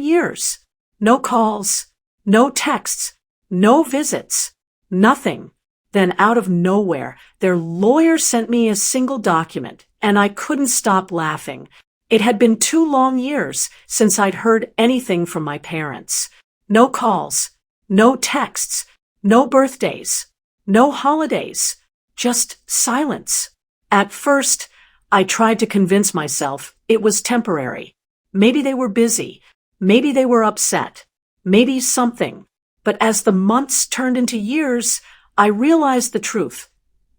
years. No calls, no texts, no visits, nothing. Then out of nowhere, their lawyer sent me a single document, and I couldn't stop laughing. It had been 2 long years since I'd heard anything from my parents. No calls, no texts, no birthdays, no holidays, just silence. At first, I tried to convince myself it was temporary. Maybe they were busy. Maybe they were upset. Maybe something. But as the months turned into years, I realized the truth.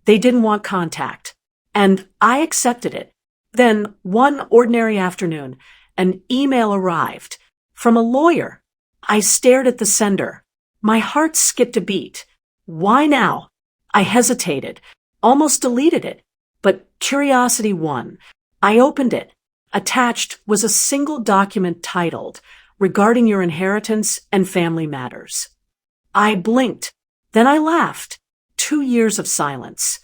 They didn't want contact. And I accepted it. Then, one ordinary afternoon, an email arrived from a lawyer. I stared at the sender. My heart skipped a beat. Why now? I hesitated, almost deleted it. But curiosity won. I opened it. Attached was a single document titled, "Regarding your inheritance and family matters." I blinked. Then I laughed. 2 years of silence.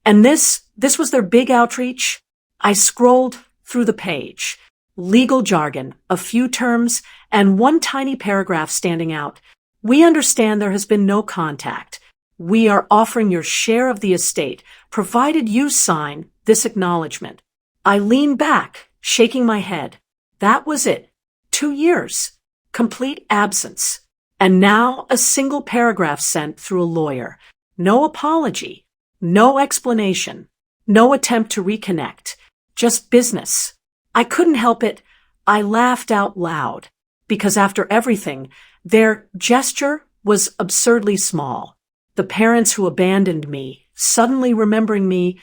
And this was their big outreach? I scrolled through the page. Legal jargon, a few terms, and one tiny paragraph standing out. "We understand there has been no contact. We are offering your share of the estate, provided you sign this acknowledgement." I leaned back, shaking my head. That was it. 2 years. Complete absence. And now a single paragraph sent through a lawyer. No apology. No explanation. No attempt to reconnect. Just business. I couldn't help it. I laughed out loud. Because after everything, their gesture was absurdly small. The parents who abandoned me, suddenly remembering me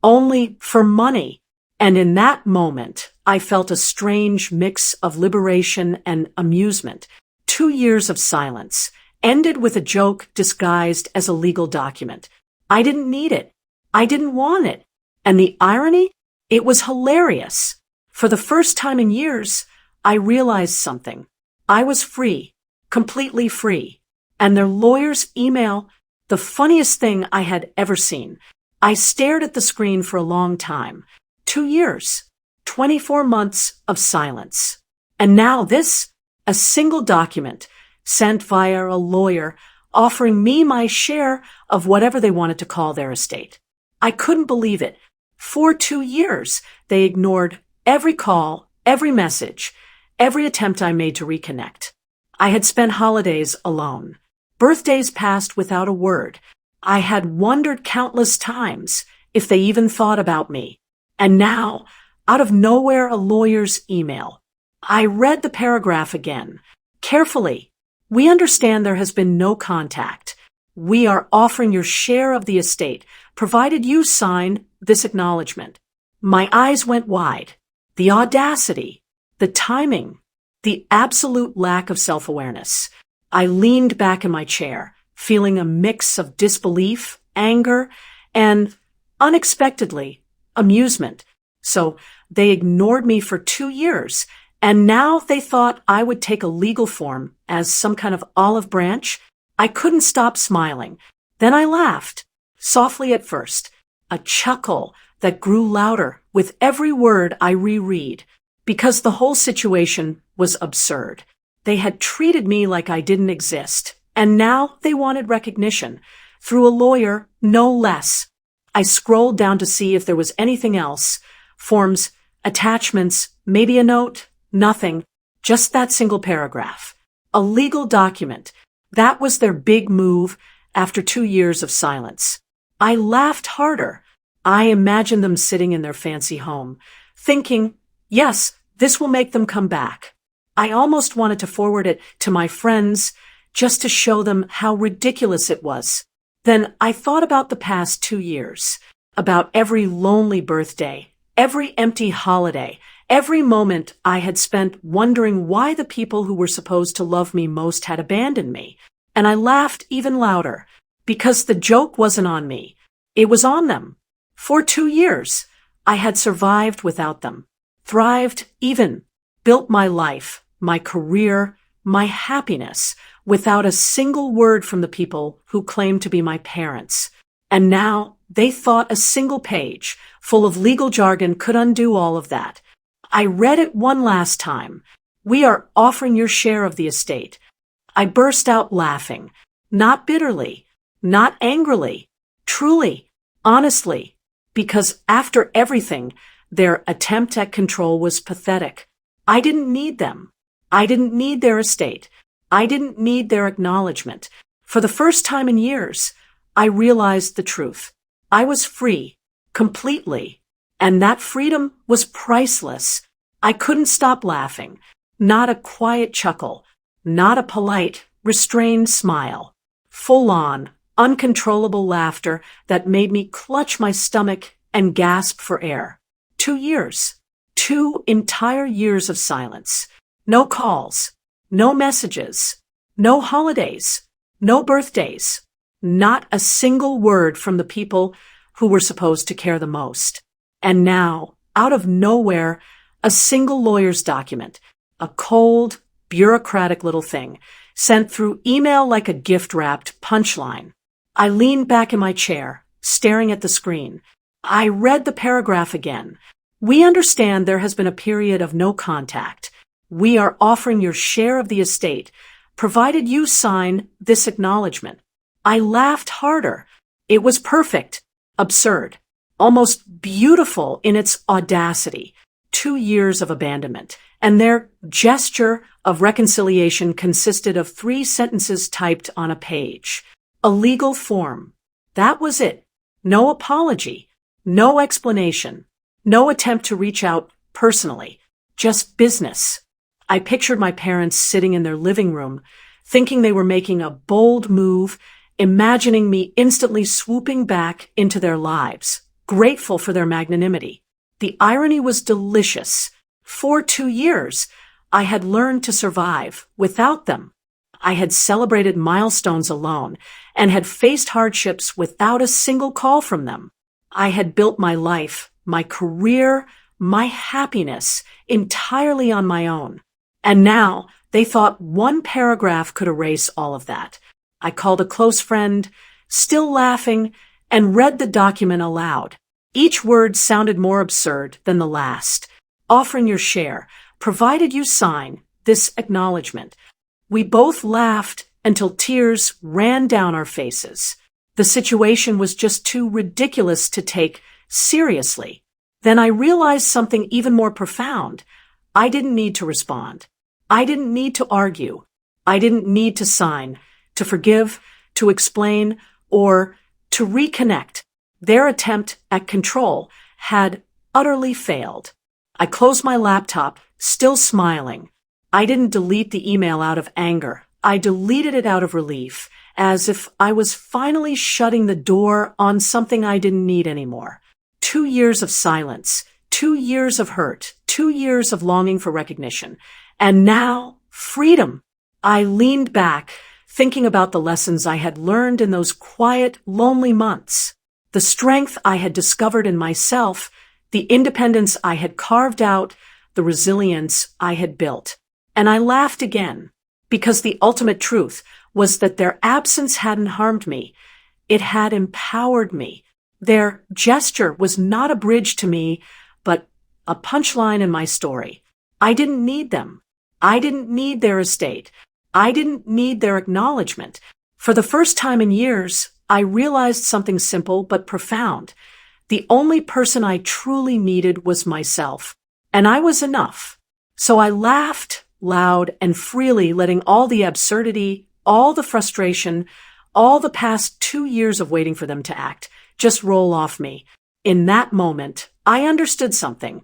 only for money. And in that moment, I felt a strange mix of liberation and amusement. 2 years of silence ended with a joke disguised as a legal document. I didn't need it. I didn't want it. And the irony? It was hilarious. For the first time in years, I realized something. I was free, completely free. And their lawyer's email, the funniest thing I had ever seen. I stared at the screen for a long time. 2 years, 24 months of silence. And now this, a single document sent via a lawyer offering me my share of whatever they wanted to call their estate. I couldn't believe it. For 2 years, they ignored every call, every message, every attempt I made to reconnect. I had spent holidays alone. Birthdays passed without a word. I had wondered countless times if they even thought about me. And now, out of nowhere, a lawyer's email. I read the paragraph again, carefully. "We understand there has been no contact. We are offering your share of the estate, provided you sign this acknowledgement." My eyes went wide. The audacity, the timing, the absolute lack of self-awareness. I leaned back in my chair, feeling a mix of disbelief, anger, and, unexpectedly, amusement. So they ignored me for 2 years, and now they thought I would take a legal form as some kind of olive branch. I couldn't stop smiling. Then I laughed, softly at first, a chuckle that grew louder with every word I reread, because the whole situation was absurd. They had treated me like I didn't exist, and now they wanted recognition, through a lawyer, no less. I scrolled down to see if there was anything else. Forms, attachments, maybe a note, nothing. Just that single paragraph. A legal document. That was their big move after 2 years of silence. I laughed harder. I imagined them sitting in their fancy home, thinking, yes, this will make them come back. I almost wanted to forward it to my friends just to show them how ridiculous it was. Then I thought about the past 2 years, about every lonely birthday, every empty holiday, every moment I had spent wondering why the people who were supposed to love me most had abandoned me. And I laughed even louder, because the joke wasn't on me. It was on them. For 2 years, I had survived without them, thrived even, built my life, my career, my happiness, without a single word from the people who claimed to be my parents. And now they thought a single page full of legal jargon could undo all of that. I read it one last time, We are offering your share of the estate. I burst out laughing, not bitterly, not angrily, truly, honestly, because after everything, their attempt at control was pathetic. I didn't need them. I didn't need their estate. I didn't need their acknowledgement. For the first time in years, I realized the truth. I was free, completely, and that freedom was priceless. I couldn't stop laughing, not a quiet chuckle, not a polite, restrained smile. Full-on, uncontrollable laughter that made me clutch my stomach and gasp for air. 2 years. 2 entire years of silence. No calls. No messages. No holidays. No birthdays. Not a single word from the people who were supposed to care the most. And now, out of nowhere, a single lawyer's document. A cold, bureaucratic little thing, sent through email like a gift-wrapped punchline. I leaned back in my chair, staring at the screen. I read the paragraph again. We understand there has been a period of no contact. We are offering your share of the estate, provided you sign this acknowledgement. I laughed harder. It was perfect, absurd, almost beautiful in its audacity. 2 years of abandonment, and their gesture of reconciliation consisted of 3 sentences typed on a page. A legal form. That was it. No apology. No explanation. No attempt to reach out personally. Just business. I pictured my parents sitting in their living room, thinking they were making a bold move, imagining me instantly swooping back into their lives, grateful for their magnanimity. The irony was delicious. For 2 years, I had learned to survive without them. I had celebrated milestones alone and had faced hardships without a single call from them. I had built my life, my career, my happiness entirely on my own. And now they thought one paragraph could erase all of that. I called a close friend, still laughing, and read the document aloud. Each word sounded more absurd than the last. Offering your share, provided you sign this acknowledgement. We both laughed until tears ran down our faces. The situation was just too ridiculous to take seriously. Then I realized something even more profound. I didn't need to respond. I didn't need to argue. I didn't need to sign, to forgive, to explain, or to reconnect. Their attempt at control had utterly failed. I closed my laptop, still smiling. I didn't delete the email out of anger. I deleted it out of relief, as if I was finally shutting the door on something I didn't need anymore. 2 years of silence, 2 years of hurt, 2 years of longing for recognition. And now, freedom. I leaned back, thinking about the lessons I had learned in those quiet, lonely months. The strength I had discovered in myself, the independence I had carved out, the resilience I had built. And I laughed again, because the ultimate truth was that their absence hadn't harmed me. It had empowered me. Their gesture was not a bridge to me, but a punchline in my story. I didn't need them. I didn't need their estate. I didn't need their acknowledgement. For the first time in years, I realized something simple but profound. The only person I truly needed was myself, and I was enough. So I laughed loud and freely, letting all the absurdity, all the frustration, all the past 2 years of waiting for them to act just roll off me. In that moment, I understood something.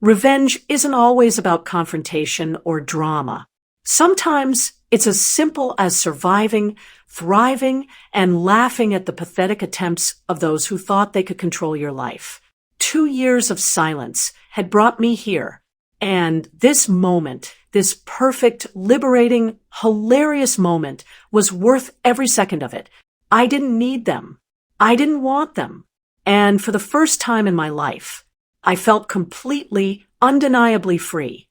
Revenge isn't always about confrontation or drama. Sometimes it's as simple as surviving, thriving, and laughing at the pathetic attempts of those who thought they could control your life. 2 years of silence had brought me here, and this moment, this perfect, liberating, hilarious moment, was worth every second of it. I didn't need them. I didn't want them. And for the first time in my life, I felt completely, undeniably free.